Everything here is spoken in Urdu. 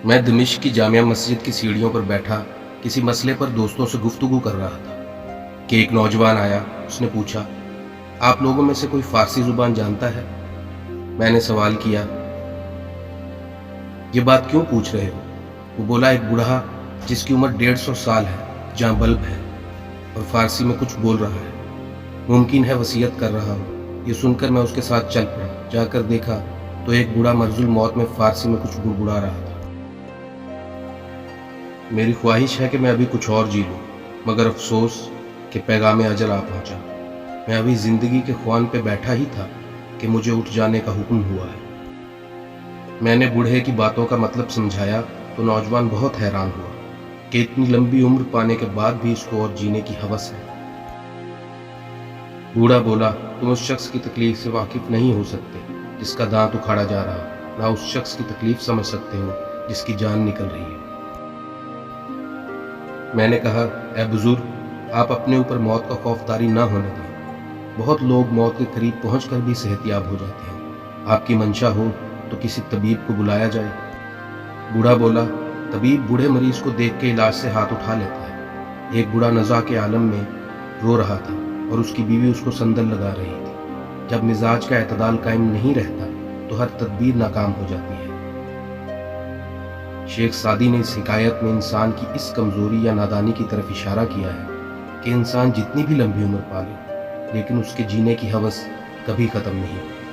میں دمشق کی جامعہ مسجد کی سیڑھیوں پر بیٹھا کسی مسئلے پر دوستوں سے گفتگو کر رہا تھا کہ ایک نوجوان آیا. اس نے پوچھا، آپ لوگوں میں سے کوئی فارسی زبان جانتا ہے؟ میں نے سوال کیا، یہ بات کیوں پوچھ رہے ہو؟ وہ بولا، ایک بوڑھا جس کی عمر 150 سال ہے، جہاں بلب ہے اور فارسی میں کچھ بول رہا ہے. ممکن ہے وصیت کر رہا ہوں. یہ سن کر میں اس کے ساتھ چل پڑا. جا کر دیکھا تو ایک بوڑھا مرض الموت میں فارسی میں کچھ بڑبڑا رہا تھا. میری خواہش ہے کہ میں ابھی کچھ اور جی لوں، مگر افسوس کہ پیغام اجل آ پہنچا. میں ابھی زندگی کے خوان پہ بیٹھا ہی تھا کہ مجھے اٹھ جانے کا حکم ہوا ہے. میں نے بوڑھے کی باتوں کا مطلب سمجھایا تو نوجوان بہت حیران ہوا کہ اتنی لمبی عمر پانے کے بعد بھی اس کو اور جینے کی ہوس ہے. بوڑھا بولا، تم اس شخص کی تکلیف سے واقف نہیں ہو سکتے جس کا دانت اکھاڑا جا رہا، نہ اس شخص کی تکلیف سمجھ سکتے ہو جس کی جان نکل رہی ہے. میں نے کہا، اے بزرگ، آپ اپنے اوپر موت کا خوف طاری نہ ہونے دیں. بہت لوگ موت کے قریب پہنچ کر بھی صحت یاب ہو جاتے ہیں. آپ کی منشا ہو تو کسی طبیب کو بلایا جائے. بوڑھا بولا، طبیب بوڑھے مریض کو دیکھ کے علاج سے ہاتھ اٹھا لیتا ہے. ایک بوڑھا نزا کے عالم میں رو رہا تھا اور اس کی بیوی اس کو سندل لگا رہی تھی. جب مزاج کا اعتدال قائم نہیں رہتا تو ہر تدبیر ناکام ہو جاتی ہے. شیخ سعدی نے اس حکایت میں انسان کی اس کمزوری یا نادانی کی طرف اشارہ کیا ہے کہ انسان جتنی بھی لمبی عمر پالے لیکن اس کے جینے کی ہوس کبھی ختم نہیں ہوتی.